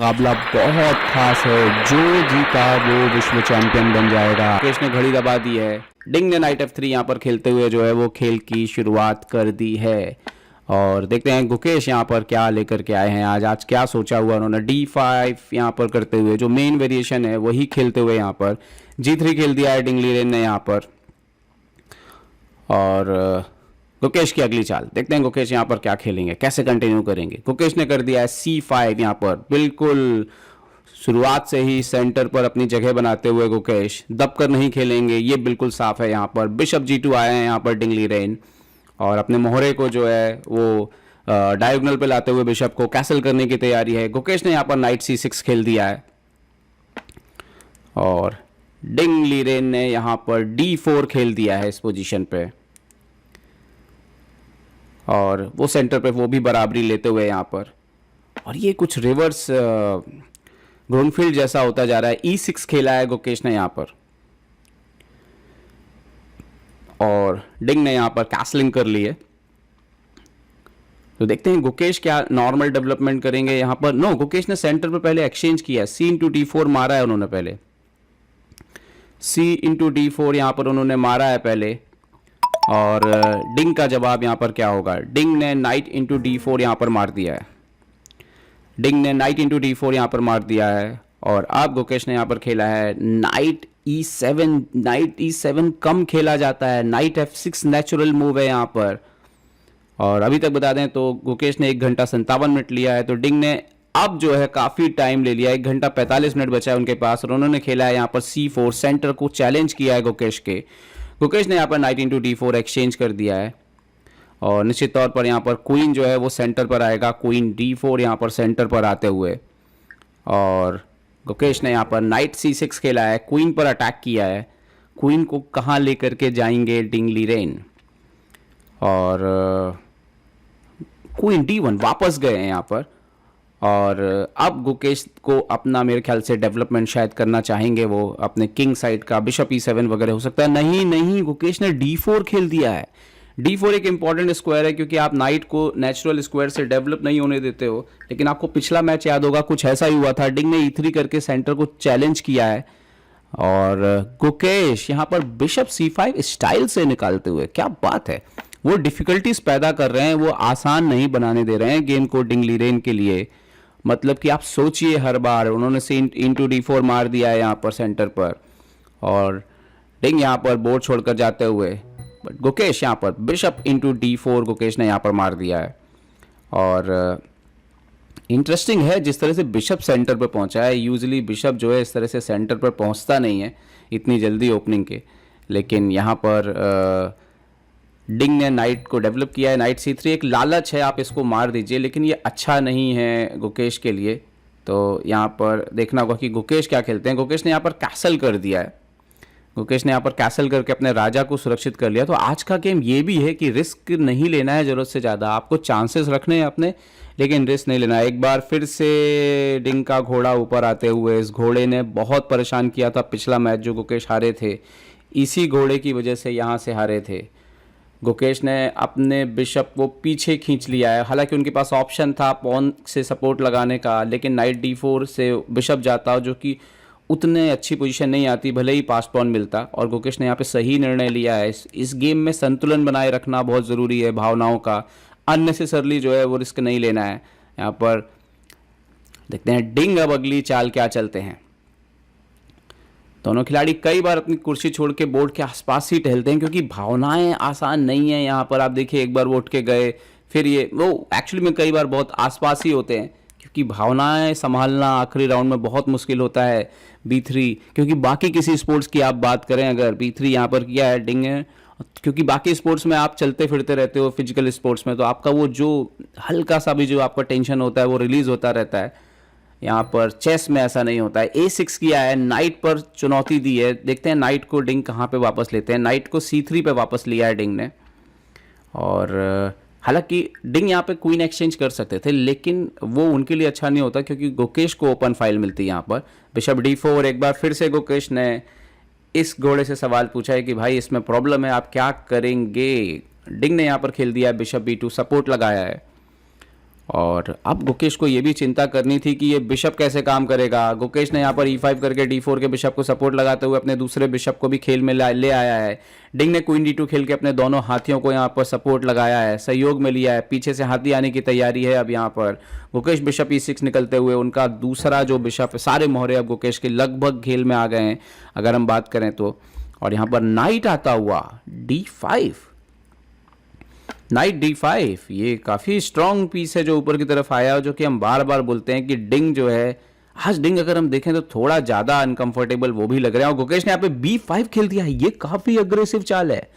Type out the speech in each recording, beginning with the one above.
मुकाबला बहुत खास है, जो जीता वो विश्व चैंपियन बन जाएगा। मुकेश ने घड़ी दबा दी है। डिंग ने नाइट F3 यहाँ पर खेलते हुए जो है वो खेल की शुरुआत कर दी है और देखते हैं गुकेश यहाँ पर क्या लेकर के आए हैं। आज क्या सोचा हुआ उन्होंने। D5 यहाँ पर करते हुए जो मेन वेरिएशन है वही खेलते हुए यहाँ पर G3 खेल दिया है डिंग लीरेन ने यहाँ पर। और गुकेश की अगली चाल देखते हैं गुकेश यहाँ पर क्या खेलेंगे, कैसे कंटिन्यू करेंगे। गुकेश ने कर दिया है C5 यहाँ पर, बिल्कुल शुरुआत से ही सेंटर पर अपनी जगह बनाते हुए गुकेश दब कर नहीं खेलेंगे, ये बिल्कुल साफ है। यहाँ पर बिशप G2 आए हैं यहाँ पर डिंग लीरेन और अपने मोहरे को जो है वो डायगोनल पे लाते हुए बिशप को कैसल करने की तैयारी है। गुकेश ने यहाँ पर नाइट C6 खेल दिया है और डिंग लीरेन ने यहाँ पर D4 खेल दिया है इस पोजीशन पे और वो सेंटर पे वो भी बराबरी लेते हुए यहाँ पर। और ये कुछ रिवर्स ग्रोनफील्ड जैसा होता जा रहा है। E6 खेला है गुकेश ने यहाँ पर और डिंग ने यहाँ पर कैसलिंग कर ली है। तो देखते हैं गुकेश क्या नॉर्मल डेवलपमेंट करेंगे यहाँ पर। नो, गुकेश ने सेंटर पर पहले एक्सचेंज किया है, C×D4 मारा है उन्होंने पहले, C×D4 यहाँ पर उन्होंने मारा है पहले। और डिंग का जवाब यहाँ पर क्या होगा। डिंग ने नाइट D4 यहाँ पर मार दिया है। डिंग ने नाइट D4 यहाँ पर मार दिया है और अब गुकेश ने यहाँ पर खेला है नाइट E7। नाइट E7 कम खेला जाता है, नाइट F6 नेचुरल मूव है यहाँ पर। और अभी तक बता दें तो गुकेश ने 1 घंटा 57 मिनट लिया है, तो डिंग ने अब जो है काफ़ी टाइम ले लिया, 1 घंटा 45 मिनट बचा है उनके पास और उन्होंने खेला है यहाँ पर C4। सेंटर को चैलेंज किया है गुकेश के। गुकेश ने यहाँ पर नाइट D4 एक्सचेंज कर दिया है और निश्चित तौर पर यहाँ पर क्वीन जो है वो सेंटर पर आएगा, क्वीन D4 यहाँ पर सेंटर पर आते हुए। और गुकेश ने यहाँ पर नाइट C6 खेला है, क्वीन पर अटैक किया है। क्वीन को कहाँ लेकर के जाएंगे डिंग लीरेन। और क्वीन D1 वापस गए हैं यहाँ पर और अब गुकेश को अपना मेरे ख्याल से डेवलपमेंट शायद करना चाहेंगे वो अपने किंग साइड का, बिशप E7 वगैरह हो सकता है। नहीं, गुकेश ने D4 खेल दिया है। D4 एक इंपॉर्टेंट स्क्वायर है क्योंकि आप नाइट को नेचुरल स्क्वायर से डेवलप नहीं होने देते हो, लेकिन आपको पिछला मैच याद होगा कुछ ऐसा ही हुआ था। डिंग ने E3 करके सेंटर को चैलेंज किया है और गुकेश यहाँ पर बिशप C5 स्टाइल से निकालते हुए, क्या बात है, वो डिफिकल्टीज पैदा कर रहे हैं, वो आसान नहीं बनाने दे रहे हैं गेम को डिंग लीरेन के लिए। मतलब कि आप सोचिए, हर बार उन्होंने C×D4 मार दिया है यहाँ पर सेंटर पर और डिंग यहाँ पर बोर्ड छोड़कर जाते हुए, बट गुकेश यहाँ पर बिशप D4 गुकेश ने यहाँ पर मार दिया है। और इंटरेस्टिंग है जिस तरह से बिशप सेंटर पर पहुँचा है। यूजुअली बिशप जो है इस तरह से सेंटर पर पहुँचता नहीं है इतनी जल्दी ओपनिंग के, लेकिन यहाँ पर डिंग ने नाइट को डेवलप किया है। नाइट C3 एक लालच है, आप इसको मार दीजिए, लेकिन ये अच्छा नहीं है गुकेश के लिए। तो यहाँ पर देखना होगा कि गुकेश क्या खेलते हैं। गुकेश ने यहाँ पर कैसल कर दिया है। गुकेश ने यहाँ पर कैसल करके अपने राजा को सुरक्षित कर लिया। तो आज का गेम ये भी है कि रिस्क नहीं लेना है ज़रूरत से ज़्यादा, आपको चांसेस रखने हैं अपने, लेकिन रिस्क नहीं लेना है। एक बार फिर से डिंग का घोड़ा ऊपर आते हुए, इस घोड़े ने बहुत परेशान किया था पिछला मैच जो गुकेश हारे थे, इसी घोड़े की वजह से यहाँ से हारे थे। गुकेश ने अपने बिशप को पीछे खींच लिया है, हालांकि उनके पास ऑप्शन था पॉन से सपोर्ट लगाने का, लेकिन नाइट D4 से बिशप जाता जो कि उतने अच्छी पोजीशन नहीं आती, भले ही पास पॉन मिलता। और गुकेश ने यहाँ पे सही निर्णय लिया है। इस गेम में संतुलन बनाए रखना बहुत ज़रूरी है, भावनाओं का। अननेसेसरली जो है वो रिस्क नहीं लेना है। यहाँ पर देखते हैं डिंग अब अगली चाल क्या चलते हैं। दोनों खिलाड़ी कई बार अपनी कुर्सी छोड़ के बोर्ड के आसपास ही टहलते हैं क्योंकि भावनाएं आसान नहीं है। यहाँ पर आप देखिए, एक बार वो उठ के गए, फिर ये वो एक्चुअली में कई बार बहुत आसपास ही होते हैं क्योंकि भावनाएं संभालना आखिरी राउंड में बहुत मुश्किल होता है। B3, क्योंकि बाकी किसी स्पोर्ट्स की आप बात करें, अगर B3 यहाँ पर किया है डिंग है, क्योंकि बाकी स्पोर्ट्स में आप चलते फिरते रहते हो, फिजिकल स्पोर्ट्स में, तो आपका वो जो हल्का सा भी जो आपका टेंशन होता है वो रिलीज होता रहता है। यहाँ पर चेस में ऐसा नहीं होता है। A6 किया है, नाइट पर चुनौती दी है। देखते हैं नाइट को डिंग कहाँ पे वापस लेते हैं। नाइट को C3 पे वापस लिया है डिंग ने। और हालांकि डिंग यहाँ पे क्वीन एक्सचेंज कर सकते थे, लेकिन वो उनके लिए अच्छा नहीं होता क्योंकि गुकेश को ओपन फाइल मिलती है यहाँ पर। बिशप D4, एक बार फिर से गुकेश ने इस घोड़े से सवाल पूछा है कि भाई इसमें प्रॉब्लम है, आप क्या करेंगे। डिंग ने यहाँ पर खेल दिया है बिशप B2, सपोर्ट लगाया है और अब गुकेश को ये भी चिंता करनी थी कि ये बिशप कैसे काम करेगा। गुकेश ने यहाँ पर e5 करके d4 के बिशप को सपोर्ट लगाते हुए अपने दूसरे बिशप को भी खेल में ले आया है। डिंग ने क्वीन d2 खेल के अपने दोनों हाथियों को यहाँ पर सपोर्ट लगाया है, सहयोग में लिया है। पीछे से हाथी आने की तैयारी है। अब यहाँ पर गुकेश बिशप e6 निकलते हुए उनका दूसरा जो बिशप है, सारे मोहरे अब गुकेश के लगभग खेल में आ गए हैं अगर हम बात करें तो। और यहाँ पर नाइट आता हुआ d5, नाइट d5, ये काफ़ी स्ट्रॉन्ग पीस है जो ऊपर की तरफ आया है, जो कि हम बार बार बोलते हैं कि डिंग जो है, आज डिंग अगर हम देखें तो थोड़ा ज़्यादा अनकंफर्टेबल वो भी लग रहा है। और गुकेश ने यहाँ पे b5 खेल दिया है, ये काफ़ी अग्रेसिव चाल है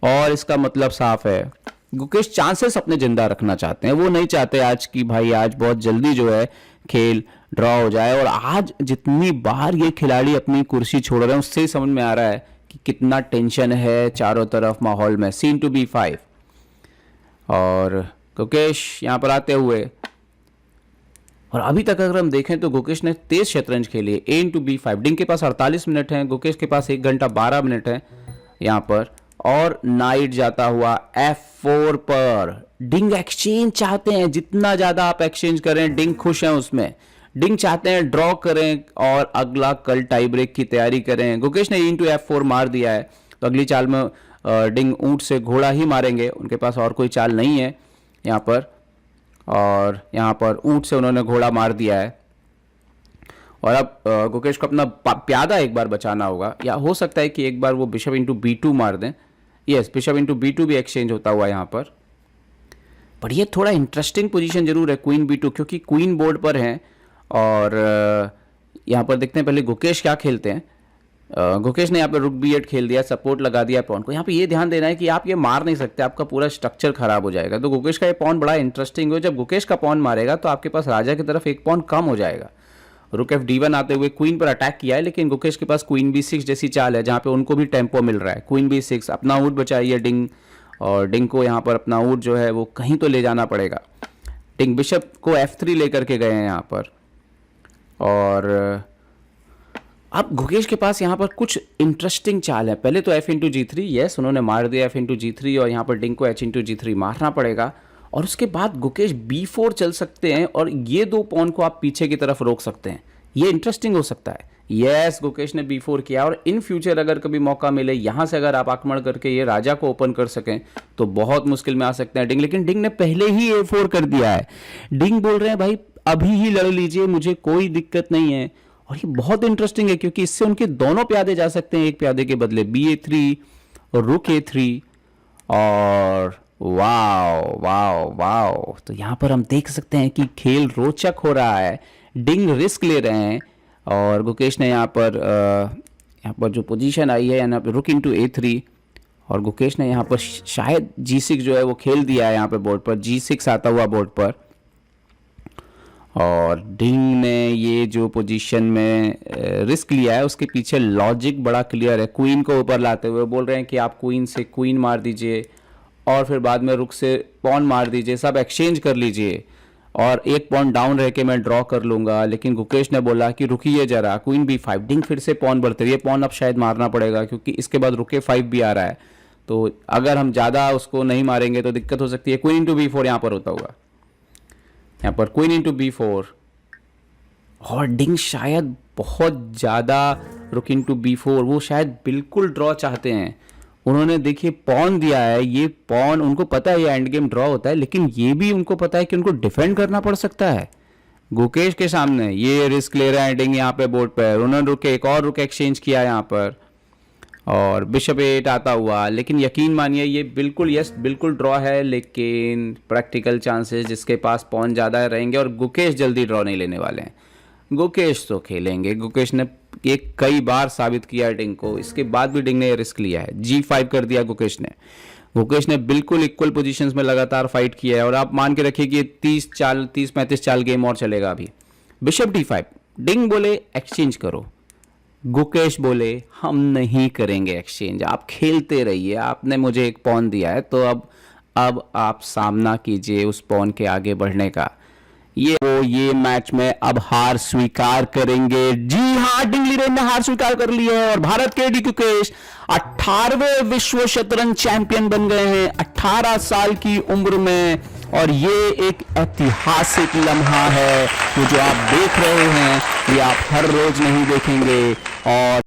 और इसका मतलब साफ है गुकेश चांसेस अपने जिंदा रखना चाहते हैं। वो नहीं चाहते आज की भाई आज बहुत जल्दी जो है खेल ड्रॉ हो जाए। और आज जितनी बार ये खिलाड़ी अपनी कुर्सी छोड़ रहे हैं उससे ही समझ में आ रहा है कि कितना टेंशन है चारों तरफ माहौल में। सीन टू b5 और गुकेश यहाँ पर आते हुए, और अभी तक अगर हम देखें तो गुकेश ने तेज शतरंज खेली है। a into b5, डिंग के पास 48 मिनट हैं, गुकेश के पास 1 घंटा 12 मिनट है यहाँ पर। और नाइट जाता हुआ f4 पर। डिंग एक्सचेंज चाहते हैं, जितना ज़्यादा आप एक्सचेंज करें डिंग खुश हैं उसमें। डिंग चाहते हैं ड्रॉ करें और अगला कल टाई ब्रेक की तैयारी करें। गुकेश ने into f4 मार दिया है, तो अगली चाल में डिंग ऊंट से घोड़ा ही मारेंगे, उनके पास और कोई चाल नहीं है यहाँ पर। और यहाँ पर ऊंट से उन्होंने घोड़ा मार दिया है। और अब गुकेश को अपना प्यादा एक बार बचाना होगा, या हो सकता है कि एक बार वो बिशप इंटू b2 मार दें। यस, बिशप इंटू b2 भी एक्सचेंज होता हुआ यहाँ पर। पर ये थोड़ा इंटरेस्टिंग पोजीशन जरूर है क्वीन b2, क्योंकि क्वीन बोर्ड पर हैं। और यहाँ पर देखते हैं पहले गुकेश क्या खेलते हैं। गुकेश ने यहाँ पे रुक b8 खेल दिया, सपोर्ट लगा दिया पॉन को। यहाँ पे ये ध्यान देना है कि आप ये मार नहीं सकते, आपका पूरा स्ट्रक्चर खराब हो जाएगा। तो गुकेश का ये पॉन बड़ा इंटरेस्टिंग हो, जब गुकेश का पॉन मारेगा तो आपके पास राजा की तरफ एक पॉन कम हो जाएगा। रुक f d1 आते हुए क्वीन पर अटैक किया है, लेकिन गुकेश के पास क्वीन b6 जैसी चाल है जहाँ पे उनको भी टेम्पो मिल रहा है। क्वीन b6, अपना ऊँट बचाइए डिंग, और डिंग को यहाँ पर अपना ऊँट जो है वो कहीं तो ले जाना पड़ेगा। डिंग बिशप को f3 लेकर के गए हैं यहाँ पर। और अब गुकेश के पास यहाँ पर कुछ इंटरेस्टिंग चाल है। पहले तो f इंटू g3, यस उन्होंने मार दिया f इंटू g3, और यहाँ पर डिंग को h इंटू g3 मारना पड़ेगा। और उसके बाद गुकेश b4 चल सकते हैं और ये दो पॉन को आप पीछे की तरफ रोक सकते हैं, ये इंटरेस्टिंग हो सकता है। यस, गुकेश ने b4 किया, और इन फ्यूचर अगर कभी मौका मिले यहाँ से अगर आप आक्रमण करके ये राजा को ओपन कर सकें तो बहुत मुश्किल में आ सकते हैं डिंग। लेकिन डिंग ने पहले ही a4 कर दिया है। डिंग बोल रहे हैं भाई अभी ही लड़ लीजिए, मुझे कोई दिक्कत नहीं है। और ये बहुत इंटरेस्टिंग है क्योंकि इससे उनके दोनों प्यादे जा सकते हैं एक प्यादे के बदले। b8 और रुक a3, और वाओ वाओ वाओ। तो यहाँ पर हम देख सकते हैं कि खेल रोचक हो रहा है, डिंग रिस्क ले रहे हैं। और गुकेश ने यहाँ पर जो पोजीशन आई है यहाँ पर रुक इंटू a3, और गुकेश ने यहाँ पर शायद g6 जो है वो खेल दिया है यहाँ पे बोर्ड पर, g6 आता हुआ बोर्ड पर। और डिंग ने ये जो पोजीशन में रिस्क लिया है उसके पीछे लॉजिक बड़ा क्लियर है। क्वीन को ऊपर लाते हुए बोल रहे हैं कि आप क्वीन से क्वीन मार दीजिए और फिर बाद में रुक से पॉन मार दीजिए, सब एक्सचेंज कर लीजिए और एक पॉन डाउन रह के मैं ड्रॉ कर लूँगा। लेकिन गुकेश ने बोला कि रुकिए जरा, क्वीन b5, डिंग फिर से पॉन बढ़ते हुए, पॉन अब शायद मारना पड़ेगा क्योंकि इसके बाद रुके 5 भी आ रहा है, तो अगर हम ज़्यादा उसको नहीं मारेंगे तो दिक्कत हो सकती है। क्वीन इंटू b4 यहाँ पर होता हुआ, यहाँ पर क्वीन इंटू b4, और डिंग शायद बहुत ज़्यादा रुक इंटू b4, वो शायद बिल्कुल ड्रॉ चाहते हैं। उन्होंने देखिए पॉन दिया है, ये पॉन उनको पता है ये एंड गेम ड्रॉ होता है, लेकिन ये भी उनको पता है कि उनको डिफेंड करना पड़ सकता है गुकेश के सामने। ये रिस्क ले रहे हैं डिंग यहाँ पे बोर्ड पर। उन्होंने रुके एक और रुक एक्सचेंज किया यहाँ पर, और बिशप a8 आता हुआ। लेकिन यकीन मानिए ये बिल्कुल यस बिल्कुल ड्रॉ है, लेकिन प्रैक्टिकल चांसेस जिसके पास पॉन ज़्यादा रहेंगे, और गुकेश जल्दी ड्रॉ नहीं लेने वाले हैं। गुकेश तो खेलेंगे, गुकेश ने ये कई बार साबित किया डिंग को, इसके बाद भी डिंग ने रिस्क लिया है। g5 कर दिया गुकेश ने बिल्कुल इक्वल पोजीशंस में लगातार फाइट किया है। और आप मान के रखिए कि 30-35 चाल गेम और चलेगा अभी। बिशप d5, डिंग बोले एक्सचेंज करो, गुकेश बोले हम नहीं करेंगे एक्सचेंज, आप खेलते रहिए, आपने मुझे एक पॉन दिया है तो अब आप सामना कीजिए उस पॉन के आगे बढ़ने का। ये मैच में अब हार स्वीकार करेंगे। जी हाँ, डिंग लीरेन ने हार स्वीकार कर ली है और भारत के डी गुकेश 18वें विश्व शतरंज चैंपियन बन गए हैं। 18 साल की उम्र में और ये एक ऐतिहासिक लम्हा है। ये जो आप देख रहे हैं ये आप हर रोज नहीं देखेंगे। और